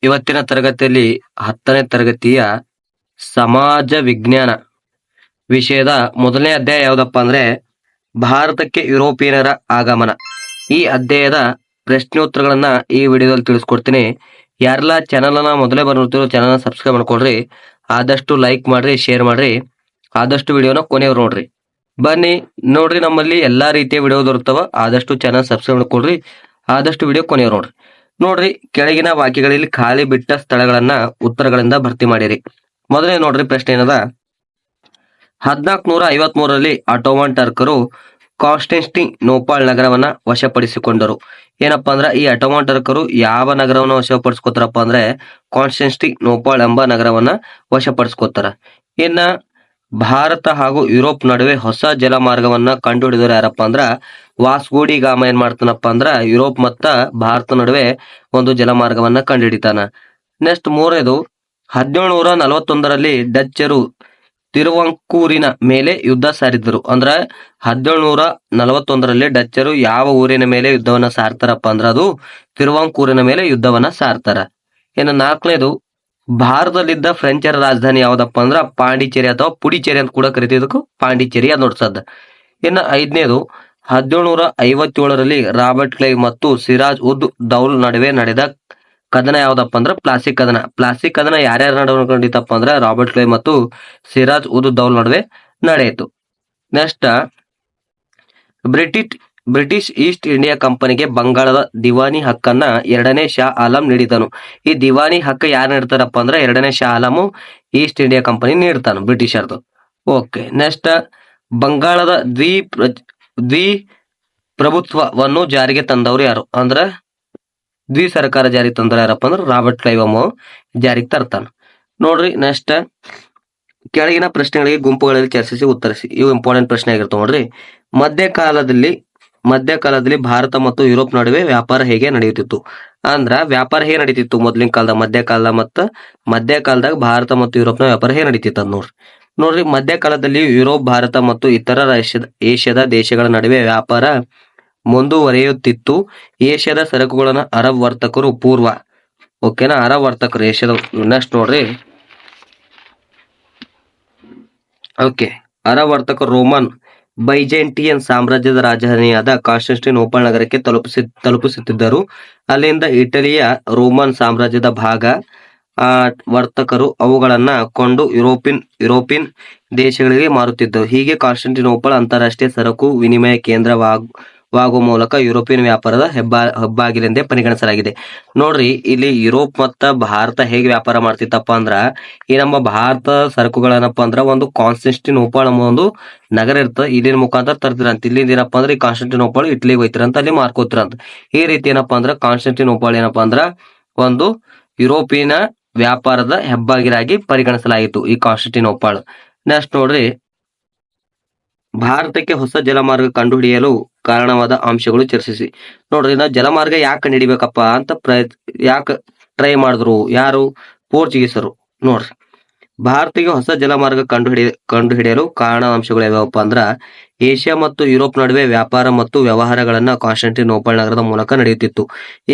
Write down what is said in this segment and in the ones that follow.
ಇವತ್ತಿನ ತರಗತಿಯಲ್ಲಿ 10ನೇ ತರಗತಿಯ ಸಮಾಜ ವಿಜ್ಞಾನ ವಿಷಯದ ಮೊದಲನೇ ಅಧ್ಯಾಯ ಯಾವುದಪ್ಪ ಅಂದ್ರೆ ಭಾರತಕ್ಕೆ ಯುರೋಪಿಯನರ ಆಗಮನ. ಈ ಅಧ್ಯಾಯದ ಪ್ರಶ್ನೋತ್ತರಗಳನ್ನ ಈ ವಿಡಿಯೋದಲ್ಲಿ ತಿಳಿಸ್ಕೊಡ್ತೀನಿ. ಯಾರೆಲ್ಲ ಚಾನಲ್ ಅನ್ನ ಮೊದಲೇ ಬರ್ತಿರೋ ಚಾನಲ್ ಸಬ್ಸ್ಕ್ರೈಬ್ ಮಾಡ್ಕೊಳ್ರಿ, ಆದಷ್ಟು ಲೈಕ್ ಮಾಡ್ರಿ, ಶೇರ್ ಮಾಡ್ರಿ, ಆದಷ್ಟು ವಿಡಿಯೋನ ಕೊನೆಯವ್ರು ನೋಡ್ರಿ. ಬನ್ನಿ ನೋಡ್ರಿ, ನಮ್ಮಲ್ಲಿ ಎಲ್ಲಾ ರೀತಿಯ ವಿಡಿಯೋ ದೊರೆತವ. ಆದಷ್ಟು ಚಾನಲ್ ಸಬ್ಸ್ಕ್ರೈಬ್ ಮಾಡ್ಕೊಳ್ರಿ, ಆದಷ್ಟು ವಿಡಿಯೋ ಕೊನೆಯವ್ರು ನೋಡ್ರಿ. ನೋಡ್ರಿ, ಕೆಳಗಿನ ವಾಕ್ಯಗಳಲ್ಲಿ ಖಾಲಿ ಬಿಟ್ಟ ಸ್ಥಳಗಳನ್ನ ಉತ್ತರಗಳಿಂದ ಭರ್ತಿ ಮಾಡಿರಿ. ಮೊದಲೇ ನೋಡ್ರಿ ಪ್ರಶ್ನೆ ಏನದ, 1453ರಲ್ಲಿ ಆಟೋಮನ್ ಟರ್ಕರು ಕಾನ್ಸ್ಟಂಟಿನೋಪಲ್ ನಗರವನ್ನ ವಶಪಡಿಸಿಕೊಂಡರು. ಏನಪ್ಪಾ ಅಂದ್ರ ಈ ಆಟೋಮನ್ ಟರ್ಕರು ಯಾವ ನಗರವನ್ನ ವಶಪಡಿಸ್ಕೊತಾರಪ್ಪ ಅಂದ್ರೆ ಕಾನ್ಸ್ಟಂಟಿನೋಪಲ್ ಎಂಬ ನಗರವನ್ನ ವಶಪಡಿಸ್ಕೊತಾರ. ಇನ್ನ ಭಾರತ ಹಾಗೂ ಯುರೋಪ್ ನಡುವೆ ಹೊಸ ಜಲಮಾರ್ಗವನ್ನ ಕಂಡುಹಿಡಿದವರು ಯಾರಪ್ಪ ಅಂದ್ರ ವಾಸ್ಕೋಡಿ ಗಾಮ ಏನ್ ಮಾಡ್ತಾನಪ್ಪ ಅಂದ್ರ ಯುರೋಪ್ ಮತ್ತ ಭಾರತ ನಡುವೆ ಒಂದು ಜಲಮಾರ್ಗವನ್ನ ಕಂಡುಹಿಡಿತಾನ. ನೆಕ್ಸ್ಟ್ ಮೂರನೇದು, 1741ರಲ್ಲಿ ಡಚ್ಚರು ತಿರುವಂಕೂರಿನ ಮೇಲೆ ಯುದ್ಧ ಸಾರಿದ್ರು. ಅಂದ್ರ 1741ರಲ್ಲಿ ಡಚ್ಚರು ಯಾವ ಊರಿನ ಮೇಲೆ ಯುದ್ಧವನ್ನ ಸಾರ್ತಾರಪ್ಪ ಅಂದ್ರ ಅದು ತಿರುವಂಕೂರಿನ ಮೇಲೆ ಯುದ್ಧವನ್ನ ಸಾರ್ತಾರ. ಇನ್ನು ನಾಲ್ಕನೇದು, ಭಾರತದಲ್ಲಿದ್ದ ಫ್ರೆಂಚರ ರಾಜಧಾನಿ ಯಾವ್ದಪ್ಪ ಅಂದ್ರ ಪಾಂಡಿಚೇರಿ ಅಥವಾ ಪುಡಿಚೇರಿ ಅಂತ ಕೂಡ ಕರಿತಿದ್ದಕ್ಕೂ ಪಾಂಡಿಚೇರಿ ಅದು ನೋಡ್ಸದ್. ಇನ್ನು ಐದನೇದು, 1757ರಲ್ಲಿ ರಾಬರ್ಟ್ ಕ್ಲೈವ್ ಮತ್ತು ಸಿರಾಜ್ ಉದ್ ದೌಲ್ ನಡುವೆ ನಡೆದ ಕದನ ಯಾವ್ದಪ್ಪ ಅಂದ್ರ ಪ್ಲಾಸಿ ಕದನ. ಪ್ಲಾಸಿ ಕದನ ಯಾರ್ಯಾರ ನಡುವೆ ನಡೀತಪ್ಪ ಅಂದ್ರ ರಾಬರ್ಟ್ ಕ್ಲೈವ್ ಮತ್ತು ಸಿರಾಜ್ ಉದ್ ದೌಲ್ ನಡುವೆ ನಡೆಯಿತು. ನೆಕ್ಸ್ಟ್, ಬ್ರಿಟಿಷ್ ಈಸ್ಟ್ ಇಂಡಿಯಾ ಕಂಪನಿಗೆ ಬಂಗಾಳದ ದಿವಾನಿ ಹಕ್ಕನ್ನ 2ನೇ ಶಾ ಆಲಂ ನೀಡಿದನು. ಈ ದಿವಾನಿ ಹಕ್ಕ ಯಾರು ನೀಡ್ತಾರಪ್ಪ ಅಂದ್ರೆ 2ನೇ Shah Alam East India Company ನೀಡ್ತಾನ, ಬ್ರಿಟಿಷರ್ದು. ಓಕೆ. ನೆಕ್ಸ್ಟ್, ಬಂಗಾಳದ ದ್ವಿ ಪ್ರಭುತ್ವವನ್ನು ಜಾರಿಗೆ ತಂದವರು ಯಾರು ಅಂದ್ರ ದ್ವಿ ಸರ್ಕಾರ ಜಾರಿಗೆ ತಂದವರು ಯಾರಪ್ಪ ಅಂದ್ರೆ ರಾಬರ್ಟ್ ಕ್ಲೈವ್ ಜಾರಿಗೆ ತರ್ತಾನ. ನೋಡ್ರಿ, ನೆಕ್ಸ್ಟ್ ಕೆಳಗಿನ ಪ್ರಶ್ನೆಗಳಿಗೆ ಗುಂಪುಗಳಲ್ಲಿ ಚರ್ಚಿಸಿ ಉತ್ತರಿಸಿ. ಇವು ಇಂಪಾರ್ಟೆಂಟ್ ಪ್ರಶ್ನೆ ಆಗಿರ್ತಾವ ನೋಡ್ರಿ. ಮಧ್ಯಕಾಲದಲ್ಲಿ ಭಾರತ ಮತ್ತು ಯುರೋಪ್ ನಡುವೆ ವ್ಯಾಪಾರ ಹೇಗೆ ನಡೆಯುತ್ತಿತ್ತು ಅಂದ್ರ ವ್ಯಾಪಾರ ಹೇಗೆ ನಡೀತಿತ್ತು ಮೊದ್ಲಿನ ಕಾಲದಾಗ ಮಧ್ಯಕಾಲದಾಗ ಭಾರತ ಮತ್ತು ಯುರೋಪ್ನ ವ್ಯಾಪಾರ ಹೇಗೆ ನಡೀತಿತ್ತು ಅದ್ ನೋಡ್ರಿ. ಮಧ್ಯಕಾಲದಲ್ಲಿ ಯುರೋಪ್, ಭಾರತ ಮತ್ತು ಇತರ ಏಷ್ಯಾದ ದೇಶಗಳ ನಡುವೆ ವ್ಯಾಪಾರ ಮುಂದುವರಿಯುತ್ತಿತ್ತು. ಏಷ್ಯಾದ ಸರಕುಗಳನ್ನ ಅರಬ್ ವರ್ತಕರು ಅರಬ್ ವರ್ತಕರು ಏಷ್ಯಾದ. ನೆಕ್ಸ್ಟ್ ನೋಡ್ರಿ, ಓಕೆ, ಅರಬ್ ವರ್ತಕರು ರೋಮನ್ ಬೈಜೆಂಟಿಯನ್ ಸಾಮ್ರಾಜ್ಯದ ರಾಜಧಾನಿಯಾದ ಕಾನ್ಸ್ಟಂಟಿನೋಪಲ್ ನಗರಕ್ಕೆ ತಲುಪಿಸುತ್ತಿದ್ದರು. ಅಲ್ಲಿಂದ ಇಟಲಿಯ ರೋಮನ್ ಸಾಮ್ರಾಜ್ಯದ ಭಾಗ ವರ್ತಕರು ಅವುಗಳನ್ನ ಕೊಂಡು ಯುರೋಪಿಯನ್ ದೇಶಗಳಿಗೆ ಮಾರುತ್ತಿದ್ದರು. ಹೀಗೆ ಕಾನ್ಸ್ಟಂಟಿನೋಪಲ್ ಅಂತಾರಾಷ್ಟ್ರೀಯ ಸರಕು ವಿನಿಮಯ ಕೇಂದ್ರವಾಗುವ ಮೂಲಕ ಯುರೋಪಿಯನ್ ವ್ಯಾಪಾರದ ಹೆಬ್ಬಾಗಿಲೆಂದೇ ಪರಿಗಣಿಸಲಾಗಿದೆ. ನೋಡ್ರಿ, ಇಲ್ಲಿ ಯುರೋಪ್ ಮತ್ತ ಭಾರತ ಹೇಗೆ ವ್ಯಾಪಾರ ಮಾಡ್ತಿತ್ತಪ್ಪ ಅಂದ್ರ ಈ ನಮ್ಮ ಭಾರತ ಸರಕುಗಳೇನಪ್ಪ ಅಂದ್ರ ಒಂದು ಕಾನ್ಸ್ಟಂಟಿನೋಪಲ್ ಎಂಬ ಒಂದು ನಗರ ಇರ್ತದೆ, ಇಲ್ಲಿನ ಮುಖಾಂತರ ತರ್ತಿರಂತ. ಇಲ್ಲಿಂದ ಏನಪ್ಪಾ ಅಂದ್ರೆ ಈ ಕಾನ್ಸ್ಟಂಟಿನೋಪಲ್ ಇಟ್ಲಿಗೆ ಹೋಯ್ತಿರಂತ, ಅಲ್ಲಿ ಮಾರ್ಕೋತಿರಂತ. ಈ ರೀತಿ ಏನಪ್ಪಾ ಅಂದ್ರ ಕಾನ್ಸ್ಟಂಟಿನೋಪಲ್ ಏನಪ್ಪಾ ಅಂದ್ರ ಒಂದು ಯುರೋಪಿಯನ್ ವ್ಯಾಪಾರದ ಹೆಬ್ಬಾಗಿಲಾಗಿ ಪರಿಗಣಿಸಲಾಯಿತು ಈ ಕಾನ್ಸ್ಟಂಟಿನೋಪಲ್. ನೆಕ್ಸ್ಟ್ ನೋಡ್ರಿ, ಭಾರತಕ್ಕೆ ಹೊಸ ಜಲಮಾರ್ಗ ಕಂಡುಹಿಡಿಯಲು ಕಾರಣವಾದ ಅಂಶಗಳು ಚರ್ಚಿಸಿ. ನೋಡ್ರಿ, ನಾವು ಜಲಮಾರ್ಗ ಯಾಕೆ ಕಂಡುಹಿಡಿಬೇಕಪ್ಪ ಅಂತ ಯಾಕೆ ಟ್ರೈ ಮಾಡಿದ್ರು ಯಾರು? ಪೋರ್ಚುಗೀಸರು. ನೋಡ್ರಿ, ಭಾರತಕ್ಕೆ ಹೊಸ ಜಲಮಾರ್ಗ ಕಂಡುಹಿಡಿಯಲು ಕಾರಣ ಅಂಶಗಳು ಯಾವ್ಯಾವಪ್ಪ ಅಂದ್ರ ಏಷ್ಯಾ ಮತ್ತು ಯುರೋಪ್ ನಡುವೆ ವ್ಯಾಪಾರ ಮತ್ತು ವ್ಯವಹಾರಗಳನ್ನ ಕಾನ್ಸ್ಟಂಟಿನೋಪಲ್ ನಗರದ ಮೂಲಕ ನಡೆಯುತ್ತಿತ್ತು.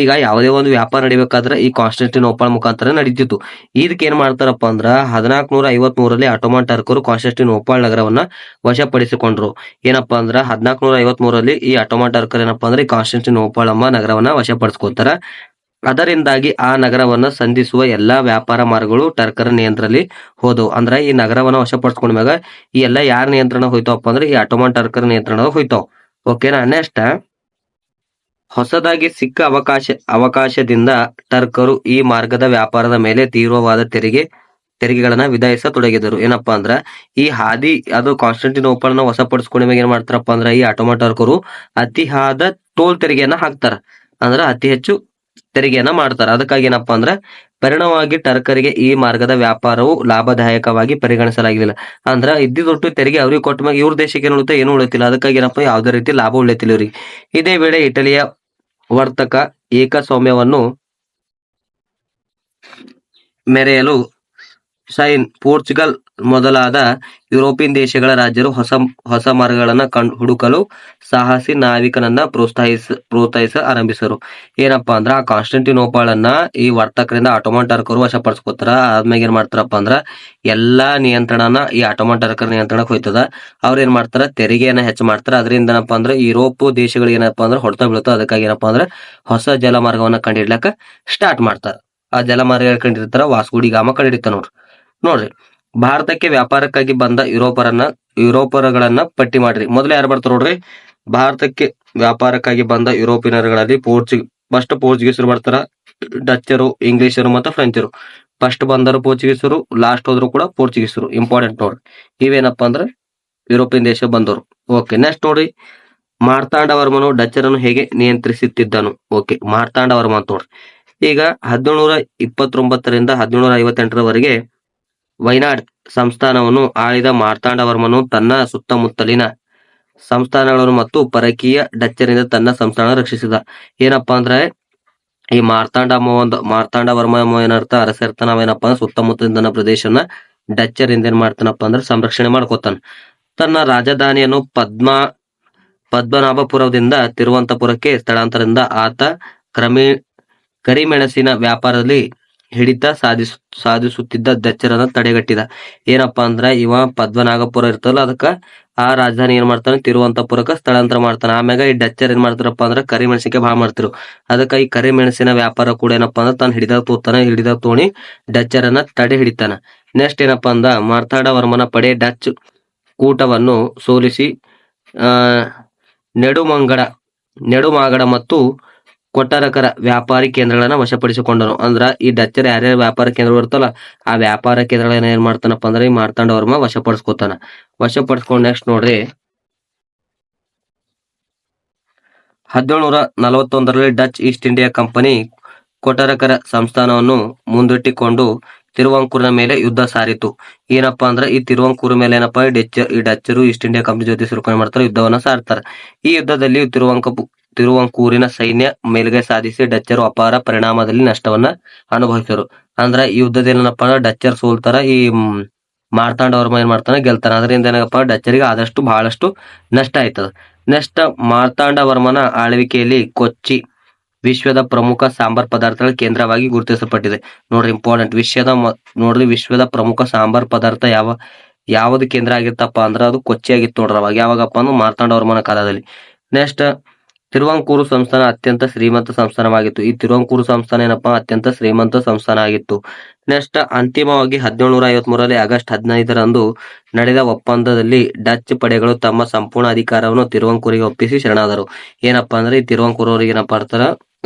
ಈಗ ಯಾವುದೇ ಒಂದು ವ್ಯಾಪಾರ ನಡಿಬೇಕಾದ್ರೆ ಈ ಕಾನ್ಸ್ಟಂಟಿನೋಪಲ್ ಮುಖಾಂತರ ನಡೀತಿತ್ತು. ಇದಕ್ಕೆ ಏನ್ ಮಾಡ್ತಾರಪ್ಪ ಅಂದ್ರ 1453ರಲ್ಲಿ ಆಟೋಮನ್ ಟರ್ಕರು ಕಾನ್ಸ್ಟಂಟಿನೋಪಲ್ ನಗರವನ್ನ ವಶಪಡಿಸಿಕೊಂಡ್ರು. ಏನಪ್ಪಾ ಅಂದ್ರ 1453ರಲ್ಲಿ ಈ ಆಟೋಮನ್ ಟರ್ಕರ್ ಏನಪ್ಪಾ ಅಂದ್ರೆ ಕಾನ್ಸ್ಟಂಟಿನೋಪಲ್ ಎಂಬ ನಗರವನ್ನ ವಶಪಡಿಸ್ಕೊತಾರ. ಅದರಿಂದಾಗಿ ಆ ನಗರವನ್ನ ಸಂಧಿಸುವ ಎಲ್ಲಾ ವ್ಯಾಪಾರ ಮಾರ್ಗಗಳು ಟರ್ಕರ ನಿಯಂತ್ರಣದಲ್ಲಿ ಹೋದವು. ಅಂದ್ರ ಈ ನಗರವನ್ನ ವಶಪಡಿಸ್ಕೊಂಡ ಮ್ಯಾಗ ಈ ಎಲ್ಲಾ ಯಾರ ನಿಯಂತ್ರಣ ಹೋಯ್ತವಪ್ಪ ಅಂದ್ರೆ ಈ ಆಟೋಮನ್ ಟರ್ಕರ್ ನಿಯಂತ್ರಣ ಹೋಯ್ತಾವ. ಓಕೆನಾ? ನೆಕ್ಸ್ಟ್, ಹೊಸದಾಗಿ ಸಿಕ್ಕ ಅವಕಾಶದಿಂದ ಟರ್ಕರು ಈ ಮಾರ್ಗದ ವ್ಯಾಪಾರದ ಮೇಲೆ ತೀವ್ರವಾದ ತೆರಿಗೆಗಳನ್ನ ವಿಧಿಸತೊಡಗಿದರು. ಏನಪ್ಪಾ ಅಂದ್ರ ಈ ಹಾದಿ ಅದು ಕಾನ್ಸ್ಟಂಟಿನೋಪಲ್ ನ ವಶಪಡಿಸ್ಕೊಂಡ ಮ್ಯಾಗ ಏನ್ ಮಾಡ್ತಾರಪ್ಪ ಅಂದ್ರ ಈ ಆಟೋಮನ್ ಟರ್ಕರು ಅತಿಯಾದ ಟೋಲ್ ತೆರಿಗೆಯನ್ನ ಹಾಕ್ತಾರ, ಅಂದ್ರ ಅತಿ ಹೆಚ್ಚು ತೆರಿಗೆಯನ್ನ ಮಾಡ್ತಾರ. ಅದಕ್ಕಾಗಿ ಏನಪ್ಪಾ ಅಂದ್ರ ಪರಿಣಾಮವಾಗಿ ಟರ್ಕರಿಗೆ ಈ ಮಾರ್ಗದ ವ್ಯಾಪಾರವು ಲಾಭದಾಯಕವಾಗಿ ಪರಿಗಣಿಸಲಾಗಿಲ್ಲ. ಅಂದ್ರ ಇದ್ದಿದೊಟ್ಟು ತೆರಿಗೆ ಅವ್ರಿಗೆ ಕೊಟ್ಟ ಮ್ಯಾಗ ಇವ್ರ ದೇಶಕ್ಕೆ ಏನು ಉಳಿತ ಏನು ಉಳಿತಿಲ್ಲ. ಅದಕ್ಕಾಗಿ ಏನಪ್ಪಾ ಯಾವುದೇ ರೀತಿ ಲಾಭ ಉಳಿತಿಲ್ಲ ಇವ್ರಿಗೆ. ಇದೇ ವೇಳೆ ಇಟಲಿಯ ವರ್ತಕ ಏಕಸ್ವಾಮ್ಯವನ್ನು ಮೆರೆಯಲು ಪೋರ್ಚುಗಲ್ ಮೊದಲಾದ ಯುರೋಪಿಯನ್ ದೇಶಗಳ ರಾಜರು ಹೊಸ ಮಾರ್ಗಗಳನ್ನ ಹುಡುಕಲು ಸಾಹಸಿ ನಾವಿಕನನ್ನ ಪ್ರೋತ್ಸಾಹಿಸ ಆರಂಭಿಸರು. ಏನಪ್ಪಾ ಅಂದ್ರ ಆ ಕಾನ್ಸ್ಟಂಟಿನೋಪಾಳನ್ನ ಈ ವರ್ತಕರಿಂದ ಆಟೋಮನ್ ಟರ್ಕರು ವಶಪಡಿಸ್ಕೊತಾರ. ಆದ್ಮೇಲೆ ಏನ್ ಮಾಡ್ತಾರಪ್ಪ ಅಂದ್ರ ಎಲ್ಲಾ ನಿಯಂತ್ರಣನ ಈ ಆಟೋಮನ್ ಟರ್ಕರ್ ನಿಯಂತ್ರಣಕ್ಕೆ ಹೋಯ್ತದ. ಅವ್ರ ಏನ್ ಮಾಡ್ತಾರ, ತೆರಿಗೆಯನ್ನ ಹೆಚ್ಚು ಮಾಡ್ತಾರ. ಅದರಿಂದ ಏನಪ್ಪಾ ಅಂದ್ರ ಯುರೋಪ್ ದೇಶಗಳಿಗೆ ಏನಪ್ಪಾ ಅಂದ್ರ ಹೊಡೆತ ಬೀಳ್ತಾವ. ಅದಕ್ಕಾಗಿ ಏನಪ್ಪಾ ಅಂದ್ರ ಹೊಸ ಜಲಮಾರ್ಗವನ್ನ ಕಂಡಿಡ್ಲಕ್ಕ ಸ್ಟಾರ್ಟ್ ಮಾಡ್ತಾರ. ಆ ಜಲಮಾರ್ಗ ಕಂಡಿರ್ತಾರ, ವಾಸ್ಕೋಡಿ ಗಾಮ ಕಂಡಿಡಿತಾರ ನೋಡ್ರಿ. ಭಾರತಕ್ಕೆ ವ್ಯಾಪಾರಕ್ಕಾಗಿ ಬಂದ ಯುರೋಪರ್ಗಳನ್ನ ಪಟ್ಟಿ ಮಾಡ್ರಿ. ಮೊದಲು ಯಾರು ಬರ್ತಾರ ನೋಡ್ರಿ, ಭಾರತಕ್ಕೆ ವ್ಯಾಪಾರಕ್ಕಾಗಿ ಬಂದ ಯುರೋಪಿಯನ್ಗಳಲ್ಲಿ ಫಸ್ಟ್ ಪೋರ್ಚುಗೀಸರು ಬರ್ತಾರ, ಡಚ್ಚರು, ಇಂಗ್ಲಿಷರು ಮತ್ತು ಫ್ರೆಂಚರು. ಫಸ್ಟ್ ಬಂದರು ಪೋರ್ಚುಗೀಸರು, ಲಾಸ್ಟ್ ಹೋದ್ರು ಕೂಡ ಪೋರ್ಚುಗೀಸರು. ಇಂಪಾರ್ಟೆಂಟ್ ನೋಡ್ರಿ, ಇವೇನಪ್ಪಾ ಅಂದ್ರ ಯುರೋಪಿಯನ್ ದೇಶ ಬಂದವರು. ಓಕೆ, ನೆಕ್ಸ್ಟ್ ನೋಡ್ರಿ, ಮಾರ್ತಾಂಡವರ್ಮನು ಡಚ್ಚರನ್ನು ಹೇಗೆ ನಿಯಂತ್ರಿಸುತ್ತಿದ್ದನು. ಓಕೆ, ಮಾರ್ತಾಂಡವರ್ಮ ಅಂತ ನೋಡ್ರಿ. ಈಗ 1729ರಿಂದ 1758ರವರೆಗೆ ವೈನಾಡ್ ಸಂಸ್ಥಾನವನ್ನು ಆಳಿದ ಮಾರ್ತಾಂಡವರ್ಮನು ತನ್ನ ಸುತ್ತಮುತ್ತಲಿನ ಸಂಸ್ಥಾನಗಳನ್ನು ಮತ್ತು ಪರಕೀಯ ಡಚ್ಚರಿಂದ ತನ್ನ ಸಂಸ್ಥಾನ ರಕ್ಷಿಸಿದ. ಏನಪ್ಪಾ ಅಂದ್ರೆ ಈ ಮಾರ್ತಾಂಡವರ್ಮ ಏನರ್ಥ, ಅರಸ ಇರ್ತಾನ. ನಾವೇನಪ್ಪಾ ಅಂದ್ರೆ ಸುತ್ತಮುತ್ತಲಿನ ಪ್ರದೇಶನ ಡಚ್ಚರಿಂದ ಏನ್ ಮಾಡ್ತಾನಪ್ಪ ಅಂದ್ರೆ ಸಂರಕ್ಷಣೆ ಮಾಡ್ಕೋತಾನ. ತನ್ನ ರಾಜಧಾನಿಯನ್ನು ಪದ್ಮನಾಭಪುರದಿಂದ ತಿರುವಂತಪುರಕ್ಕೆ ಸ್ಥಳಾಂತರದಿಂದ ಆತ ಕರಿಮೆಣಸಿನ ವ್ಯಾಪಾರದಲ್ಲಿ ಹಿಡಿತ ಸಾಧಿಸುತ್ತಿದ್ದ ಡಚ್ಚರನ್ನ ತಡೆಗಟ್ಟಿದ. ಏನಪ್ಪಾ ಅಂದ್ರ ಇವ ಪದ್ಮನಾಭಪುರ ಇರ್ತಲ್ಲ, ಅದಕ್ಕ ಆ ರಾಜಧಾನಿ ಏನ್ ಮಾಡ್ತಾನೆ, ತಿರುವಂತಪುರಕ್ಕೆ ಸ್ಥಳಾಂತರ ಮಾಡ್ತಾನ. ಆಮ್ಯಾಗ ಈ ಡಚ್ಚರ್ ಏನ್ ಮಾಡ್ತಾರಪ್ಪ ಅಂದ್ರ ಕರಿಮೆಣಸಿಗೆ ಭಾಳ ಮಾಡ್ತಿರು. ಅದಕ್ಕ ಈ ಕರಿಮೆಣಸಿನ ವ್ಯಾಪಾರ ಕೂಡ ಏನಪ್ಪಾ ಅಂದ್ರ ತಾನು ಹಿಡಿದ ತೋಣಿ ಡಚ್ಚರನ್ನ ತಡೆ ಹಿಡಿತಾನ. ನೆಕ್ಸ್ಟ್ ಏನಪ್ಪಾ ಅಂದ, ಮಾರ್ತಾಂಡವರ್ಮನ ಪಡೆ ಡಚ್ ಕೂಟವನ್ನು ಸೋಲಿಸಿ ನೆಡುಮಾಗಡ ಮತ್ತು ಕೊಟ್ಟರಕರ ವ್ಯಾಪಾರಿ ಕೇಂದ್ರಗಳನ್ನ ವಶಪಡಿಸಿಕೊಂಡನು. ಅಂದ್ರ ಈ ಡಚ್ಚರ್ ಯಾರ್ಯಾರ ವ್ಯಾಪಾರ ಕೇಂದ್ರ ಇರ್ತಲ್ಲ, ಆ ವ್ಯಾಪಾರ ಕೇಂದ್ರಗಳನ್ನ ಏನ್ ಮಾಡ್ತಾನಪ್ಪ ಅಂದ್ರೆ ಈ ಮಾರ್ತಾಂಡವರ್ಮ ವಶಪಡಿಸ್ಕೊತಾನ. ವಶಪಡಿಸ್ಕೊಂಡ್ ನೆಕ್ಸ್ಟ್ ನೋಡ್ರಿ, 1741ರಲ್ಲಿ ಡಚ್ ಈಸ್ಟ್ ಇಂಡಿಯಾ ಕಂಪನಿ ಕೊಟ್ಟರಕರ ಸಂಸ್ಥಾನವನ್ನು ಮುಂದಿಟ್ಟುಕೊಂಡು ತಿರುವಾಂಕೂರಿನ ಮೇಲೆ ಯುದ್ಧ ಸಾರಿತು. ಏನಪ್ಪಾ ಅಂದ್ರೆ ಈ ತಿರುವಾಂಕೂರು ಮೇಲೆ ಏನಪ್ಪಾ ಈ ಡಚ್ಚರು ಈಸ್ಟ್ ಇಂಡಿಯಾ ಕಂಪನಿ ಜೊತೆ ಸೇರ್ಕೊಂಡು ಮಾಡ್ತಾರೆ, ಯುದ್ಧವನ್ನ ಸಾರ್ತಾರ. ಈ ಯುದ್ಧದಲ್ಲಿ ತಿರುವಾಂಕೂರಿನ ಸೈನ್ಯ ಮೇಲುಗೈ ಸಾಧಿಸಿ ಡಚ್ಚರು ಅಪಾರ ಪರಿಣಾಮದಲ್ಲಿ ನಷ್ಟವನ್ನ ಅನುಭವಿಸಿದರು. ಅಂದ್ರ ಈ ಯುದ್ಧದಲ್ಲಿ ಏನಪ್ಪಾ ಡಚ್ಚರ್ ಸೋಲ್ತಾರ, ಈ ಮಾರ್ತಾಂಡವರ್ಮ ಏನ್ ಮಾಡ್ತಾನ, ಗೆಲ್ತಾನ. ಅದರಿಂದ ಏನಪ್ಪಾ ಡಚ್ಚರಿಗೆ ಆದಷ್ಟು ಬಹಳಷ್ಟು ನಷ್ಟ ಆಯ್ತದ. ನೆಕ್ಸ್ಟ್, ಮಾರ್ತಾಂಡವರ್ಮನ ಆಳ್ವಿಕೆಯಲ್ಲಿ ಕೊಚ್ಚಿ ವಿಶ್ವದ ಪ್ರಮುಖ ಸಾಂಬಾರ್ ಪದಾರ್ಥಗಳ ಕೇಂದ್ರವಾಗಿ ಗುರುತಿಸಲ್ಪಟ್ಟಿದೆ. ನೋಡ್ರಿ, ಇಂಪಾರ್ಟೆಂಟ್ ವಿಶ್ವದ ಪ್ರಮುಖ ಸಾಂಬಾರ್ ಪದಾರ್ಥ ಯಾವ್ದು ಕೇಂದ್ರ ಆಗಿತ್ತಪ್ಪ ಅಂದ್ರ ಅದು ಕೊಚ್ಚಿ ಆಗಿತ್ತು ನೋಡ್ರಿ. ಅವಾಗ ಯಾವಾಗಪ್ಪ ಅಂದ್ರೆ ಮಾರ್ತಾಂಡವರ್ಮನ ಕಾಲದಲ್ಲಿ. ನೆಕ್ಸ್ಟ್, ತಿರುವಾಂಕೂರು ಸಂಸ್ಥಾನ ಅತ್ಯಂತ ಶ್ರೀಮಂತ ಸಂಸ್ಥಾನವಾಗಿತ್ತು. ಈ ತಿರುವಾಂಕೂರು ಸಂಸ್ಥಾನ ಏನಪ್ಪಾ ಅತ್ಯಂತ ಶ್ರೀಮಂತ ಸಂಸ್ಥಾನ ಆಗಿತ್ತು. ನೆಕ್ಸ್ಟ್, ಅಂತಿಮವಾಗಿ 1753ರಲ್ಲಿ ಆಗಸ್ಟ್ 15ರಂದು ನಡೆದ ಒಪ್ಪಂದದಲ್ಲಿ ಡಚ್ ಪಡೆಗಳು ತಮ್ಮ ಸಂಪೂರ್ಣ ಅಧಿಕಾರವನ್ನು ತಿರುವಾಂಕೂರಿಗೆ ಒಪ್ಪಿಸಿ ಶರಣಾದರು. ಏನಪ್ಪಾ ಅಂದ್ರೆ ಈ ತಿರುವಾಂಕೂರವ್ರಿಗೆ ಏನಪ್ಪಾ ಇರ್ತಾರ,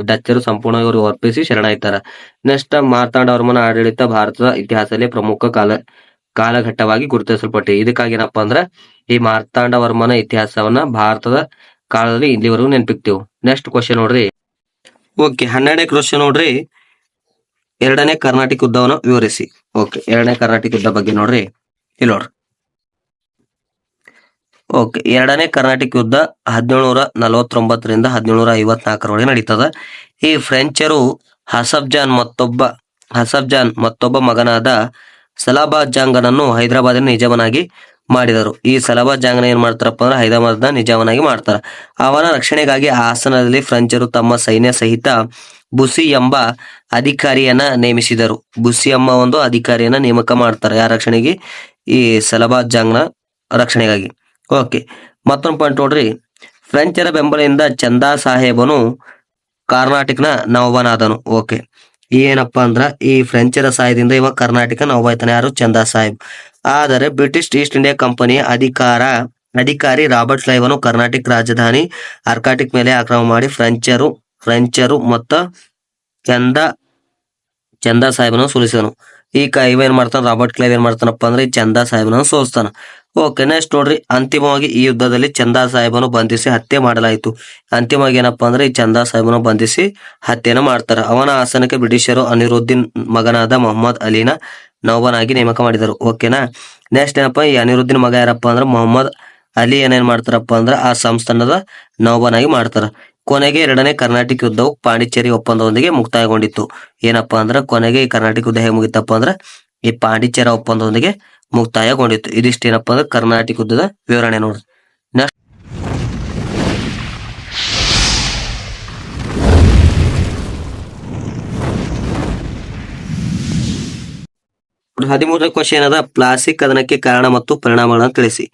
ಡಚ್ಚರು ಸಂಪೂರ್ಣ ಇವ್ರಿಗೆ ಒಪ್ಪಿಸಿ ಶರಣಾಯ್ತಾರ. ನೆಕ್ಸ್ಟ್, ಮಾರ್ತಾಂಡವರ್ಮನ ಆಡಳಿತ ಭಾರತದ ಇತಿಹಾಸದಲ್ಲಿ ಪ್ರಮುಖ ಕಾಲಘಟ್ಟವಾಗಿ ಗುರುತಿಸಲ್ಪಟ್ಟಿದೆ. ಇದಕ್ಕಾಗಿ ಏನಪ್ಪಾ ಅಂದ್ರ ಈ ಮಾರ್ತಾಂಡವರ್ಮನ ಇತಿಹಾಸವನ್ನ ಭಾರತದ ಕಾಲದಲ್ಲಿ ಇಲ್ಲಿವರೆಗೂ ನೆನಪಿಕ್ತೇವೆ. ನೆಕ್ಸ್ಟ್ ಕ್ವಶನ್ ನೋಡ್ರಿ. ಓಕೆ, 12ನೇ ಕ್ವಶನ್ ನೋಡ್ರಿ, ಎರಡನೇ ಕರ್ನಾಟಕ ಯುದ್ಧವನ್ನು ವಿವರಿಸಿ. ಓಕೆ, ಎರಡನೇ ಕರ್ನಾಟಕ ಯುದ್ಧ ಬಗ್ಗೆ ನೋಡ್ರಿ, ಇಲ್ಲಿ ನೋಡ್ರಿ. ಓಕೆ, ಎರಡನೇ ಕರ್ನಾಟಕ ಯುದ್ಧ 1749ರಿಂದ 1754ರವರೆಗೆ ನಡೀತದ. ಈ ಫ್ರೆಂಚರು ಹಸಬ್ಜಾನ್ ಮತ್ತೊಬ್ಬ ಮಗನಾದ ಸಲಾಬಾಜಾಂಗನನ್ನು ಹೈದರಾಬಾದಿನ ನಿಜಾಮನಾಗಿ ಮಾಡಿದರು. ಈ ಸಲಾಬಾಜಾಂಗನ ಏನ್ ಮಾಡ್ತಾರಪ್ಪ ಅಂದ್ರೆ ಹೈದರಾಬಾದ್ನ ನಿಜಾಮನಾಗಿ ಮಾಡ್ತಾರ. ಅವನ ರಕ್ಷಣೆಗಾಗಿ ಹಾಸನದಲ್ಲಿ ಫ್ರೆಂಚರು ತಮ್ಮ ಸೈನ್ಯ ಸಹಿತ ಬುಸಿ ಎಂಬ ಅಧಿಕಾರಿಯನ್ನ ನೇಮಿಸಿದರು. ಬುಸಿ ಎಂಬ ಒಂದು ಅಧಿಕಾರಿಯನ್ನ ನೇಮಕ ಮಾಡ್ತಾರೆ. ಯಾರ ರಕ್ಷಣೆಗೆ? ಈ ಸಲಾಬಾಜಾಂಗ್ನ ರಕ್ಷಣೆಗಾಗಿ. ಓಕೆ, ಮತ್ತೊಂದು ಪಾಯಿಂಟ್ ನೋಡ್ರಿ, ಫ್ರೆಂಚರ ಬೆಂಬಲದಿಂದ ಚಂದಾ ಸಾಹೇಬನು ಕರ್ನಾಟಕನ ನವಾಬನಾದನು. ಓಕೆ, ಏನಪ್ಪಾ ಅಂದ್ರ ಈ ಫ್ರೆಂಚರ ಸಹಾಯದಿಂದ ಇವ ಕರ್ನಾಟಕ ನವಾಬ ಆಯ್ತಾನೆ. ಯಾರು? ಚಂದಾ ಸಾಹೇಬ್. ಆದರೆ ಬ್ರಿಟಿಷ್ ಈಸ್ಟ್ ಇಂಡಿಯಾ ಕಂಪನಿಯ ಅಧಿಕಾರಿ ರಾಬರ್ಟ್ ಕ್ಲೈವನು ಕರ್ನಾಟಕ ರಾಜಧಾನಿ ಅರ್ಕಾಟಿಕ್ ಮೇಲೆ ಆಕ್ರಮಣ ಮಾಡಿ ಫ್ರೆಂಚರು ಮತ್ತ ಚಂದಾ ಸಾಹೇಬನ ಸೋಲಿಸಿದನು. ಇವ ಏನ್ ಮಾಡ್ತಾನ, ರಾಬರ್ಟ್ ಕ್ಲೈವ್ ಏನ್ ಮಾಡ್ತಾನಪ್ಪ ಅಂದ್ರೆ ಈ ಚಂದಾ ಸಾಹೇಬನ ಸೋಲಿಸ್ತಾನ. ಓಕೆ, ನೆಕ್ಸ್ಟ್ ನೋಡ್ರಿ, ಅಂತಿಮವಾಗಿ ಈ ಯುದ್ಧದಲ್ಲಿ ಚಂದಾ ಸಾಹೇಬನು ಬಂಧಿಸಿ ಹತ್ಯೆ ಮಾಡಲಾಯಿತು. ಅಂತಿಮವಾಗಿ ಏನಪ್ಪಾ ಅಂದ್ರೆ ಈ ಚಂದಾ ಸಾಹೇಬನು ಬಂಧಿಸಿ ಹತ್ಯೆನ ಮಾಡ್ತಾರ. ಅವನ ಆಸನಕ್ಕೆ ಬ್ರಿಟಿಷರು ಅನಿರುದ್ದೀನ್ ಮಗನಾದ ಮೊಹಮ್ಮದ್ ಅಲಿನ ನವಾಬನಾಗಿ ನೇಮಕ ಮಾಡಿದರು. ಓಕೆನಾ. ನೆಕ್ಸ್ಟ್ ಏನಪ್ಪಾ, ಈ ಅನಿರುದ್ದೀನ್ ಮಗ ಯಾರಪ್ಪ ಅಂದ್ರೆ ಮೊಹಮ್ಮದ್ ಅಲಿ ಏನೇನ್ ಮಾಡ್ತಾರಪ್ಪ ಅಂದ್ರ ಆ ಸಂಸ್ಥಾನದ ನವಾಬನಾಗಿ ಮಾಡ್ತಾರ. ಕೊನೆಗೆ ಎರಡನೇ ಕರ್ನಾಟಕ ಯುದ್ಧವು ಪಾಂಡಿಚೇರಿ ಒಪ್ಪಂದದೊಂದಿಗೆ ಮುಕ್ತಾಯಗೊಂಡಿತ್ತು. ಏನಪ್ಪಾ ಅಂದ್ರ ಕೊನೆಗೆ ಈ ಕರ್ನಾಟಕ ಯುದ್ಧ ಹೇಗೆ ಮುಗಿತಪ್ಪ ಅಂದ್ರ ಈ ಪಾಂಡಿಚೇರಿ ಒಪ್ಪಂದದೊಂದಿಗೆ ಮುಕ್ತಾಯಗೊಂಡಿತ್ತು. ಇದಿಷ್ಟೇನಪ್ಪ ಅಂದ್ರೆ ಕರ್ನಾಟಕ ಯುದ್ಧದ ವಿವರಣೆ ನೋಡ್ರಿ. ನೆಕ್ಸ್ಟ್ 13ನೇ ಕ್ವಶನ್ ಏನದ, ಪ್ಲಾಸ್ಟಿಕ್ ಕದನಕ್ಕೆ ಕಾರಣ ಮತ್ತು ಪರಿಣಾಮಗಳನ್ನು ತಿಳಿಸಿ.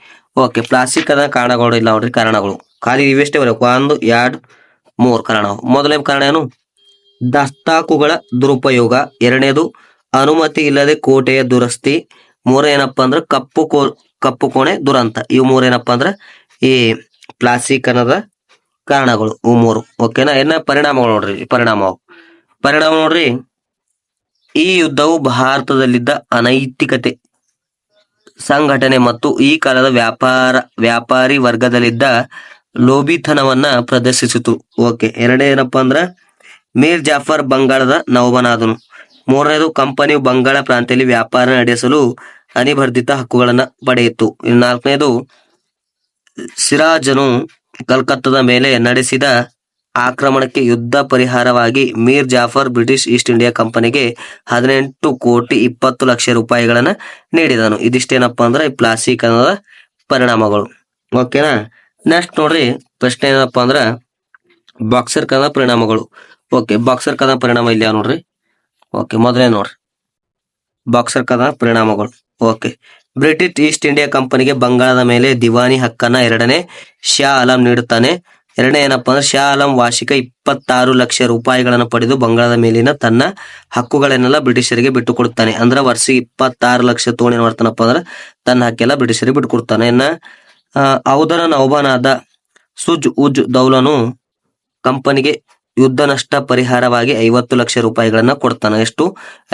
ಓಕೆ, ಪ್ಲಾಸ್ಟಿಕ್ ಕದನ ಕಾರಣಗಳು ಇಲ್ಲ ನೋಡ್ರಿ, ಕಾರಣಗಳು ಖಾಲಿ ಇವೆಷ್ಟೇ ಬರಬೇಕು. 1, 2, 3 ಕಾರಣಗಳು. ಮೊದಲನೇ ಕಾರಣ ಏನು? ದಸ್ತಾಕುಗಳ ದುರುಪಯೋಗ. ಎರಡನೇದು ಅನುಮತಿ ಇಲ್ಲದೆ ಕೋಟೆಯ ದುರಸ್ತಿ. ಮೂರೇನಪ್ಪ ಅಂದ್ರೆ ಕಪ್ಪು ಕೋಣೆ ದುರಂತ. ಇವು ಮೂರೇನಪ್ಪ ಅಂದ್ರೆ ಈ ಪ್ಲಾಸ್ಟಿಕ್ ಅನ್ನದ ಕಾರಣಗಳು ಇವು ಮೂರು. ಓಕೆನಾ. ಏನ ಪರಿಣಾಮಗಳು ನೋಡ್ರಿ. ಪರಿಣಾಮ ನೋಡ್ರಿ, ಈ ಯುದ್ಧವು ಭಾರತದಲ್ಲಿದ್ದ ಅನೈತಿಕತೆ, ಸಂಘಟನೆ ಮತ್ತು ಈ ಕಾಲದ ವ್ಯಾಪಾರಿ ವರ್ಗದಲ್ಲಿದ್ದ ಲೋಭಿತನವನ್ನ ಪ್ರದರ್ಶಿಸಿತು. ಓಕೆ. ಎರಡನೇ ಏನಪ್ಪಾ ಅಂದ್ರ ಮೀರ್ ಜಾಫರ್ ಬಂಗಾಳದ ನವಾಬನಾದನು. ಮೂರನೇದು ಕಂಪನಿಯು ಬಂಗಾಳ ಪ್ರಾಂತ್ಯದಲ್ಲಿ ವ್ಯಾಪಾರ ನಡೆಸಲು ಅನಿಬಂಧಿತ ಹಕ್ಕುಗಳನ್ನ ಪಡೆಯಿತು. ನಾಲ್ಕನೇದು ಸಿರಾಜನು ಕಲ್ಕತ್ತಾದ ಮೇಲೆ ನಡೆಸಿದ ಆಕ್ರಮಣಕ್ಕೆ ಯುದ್ಧ ಪರಿಹಾರವಾಗಿ Mir Jafar British East India ಕಂಪನಿಗೆ 18,20,00,000 ರೂಪಾಯಿಗಳನ್ನ ನೀಡಿದನು. ಇದಿಷ್ಟೇನಪ್ಪಾ ಅಂದ್ರೆ ಈ ಪ್ಲಾಸ್ಟಿಕ್ ಅನ್ನೋದ ಪರಿಣಾಮಗಳು. ಓಕೆನಾ. ನೆಕ್ಸ್ಟ್ ನೋಡ್ರಿ, ಪ್ರಶ್ನೆ ಏನಪ್ಪಾ ಅಂದ್ರ ಬಾಕ್ಸರ್ ಕದನ ಪರಿಣಾಮಗಳು. ಓಕೆ, ಬಾಕ್ಸರ್ ಕದನ ಪರಿಣಾಮ ಇಲ್ಲ ನೋಡ್ರಿ. ಓಕೆ, ಮೊದಲೇ ನೋಡ್ರಿ ಬಾಕ್ಸರ್ ಕದನ ಪರಿಣಾಮಗಳು. ಓಕೆ, ಬ್ರಿಟಿಷ್ ಈಸ್ಟ್ ಇಂಡಿಯಾ ಕಂಪನಿಗೆ ಬಂಗಾಳದ ಮೇಲೆ ದಿವಾನಿ ಹಕ್ಕನ್ನ ಎರಡನೇ ಶಾ ಆಲಂ ನೀಡುತ್ತಾನೆ. ಎರಡನೇ ಏನಪ್ಪಾ ಅಂದ್ರೆ ಶಾ ಆಲಂ ವಾರ್ಷಿಕ 26 ಲಕ್ಷ ರೂಪಾಯಿಗಳನ್ನು ಪಡೆದು ಬಂಗಾಳದ ಮೇಲಿನ ತನ್ನ ಹಕ್ಕುಗಳನ್ನೆಲ್ಲ ಬ್ರಿಟಿಷರಿಗೆ ಬಿಟ್ಟು ಕೊಡುತ್ತಾನೆ. ಅಂದ್ರೆ ವರ್ಷಿಗೆ 26 ಲಕ್ಷ ತೋಣಿ ಮಾಡ್ತಾನಪ್ಪ ಅಂದ್ರೆ ತನ್ನ ಹಕ್ಕೆಲ್ಲ ಬ್ರಿಟಿಷರಿಗೆ ಬಿಟ್ಟು ಕೊಡ್ತಾನೆ. ಇನ್ನ ಔದರ ನೌಬಾನಾದ ಸುಜ್ ಉಜ್ ದೌಲನು ಕಂಪನಿಗೆ ಯುದ್ಧ ನಷ್ಟ ಪರಿಹಾರವಾಗಿ 50 ಲಕ್ಷ ರೂಪಾಯಿಗಳನ್ನ ಕೊಡ್ತಾನೆ. ಎಷ್ಟು?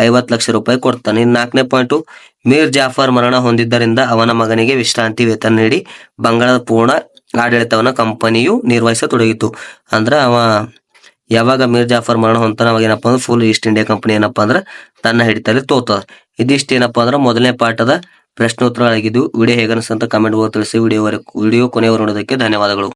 50 ಲಕ್ಷ ರೂಪಾಯಿ ಕೊಡ್ತಾನೆ. ಇನ್ನು 4ನೇ ಪಾಯಿಂಟು, ಮೀರ್ ಜಾಫರ್ ಮರಣ ಹೊಂದಿದ್ದರಿಂದ ಅವನ ಮಗನಿಗೆ ವಿಶ್ರಾಂತಿ ವೇತನ ನೀಡಿ ಬಂಗಾಳದ ಪೂರ್ಣ ಆಡಳಿತವನ್ನ ಕಂಪನಿಯು ನಿರ್ವಹಿಸತೊಡಗಿತು. ಅಂದ್ರ ಅವ ಯಾವಾಗ ಮೀರ್ ಜಾಫರ್ ಮರಣ ಹೊಂತಾನ ಅವಾಗ ಏನಪ್ಪಾ ಅಂದ್ರೆ ಫುಲ್ ಈಸ್ಟ್ ಇಂಡಿಯಾ ಕಂಪನಿ ಏನಪ್ಪಾ ಅಂದ್ರೆ ತನ್ನ ಹಿಡಿತಲ್ಲಿ ತೋತದ. ಇದಿಷ್ಟೇನಪ್ಪಾ ಅಂದ್ರೆ ಮೊದಲನೇ ಪಾಠದ ಪ್ರಶ್ನೋತ್ತರಗಳಾಗಿದ್ದು. ವಿಡಿಯೋ ಹೇಗನ್ನಿಸ್ತಂತ ಕಮೆಂಟ್ ಬೋರ್ಡ್ ತಿಳಿಸಿ. ವಿಡಿಯೋ ಕೊನೆಯವರೆಗೂ ನೋಡೋದಕ್ಕೆ ಧನ್ಯವಾದಗಳು.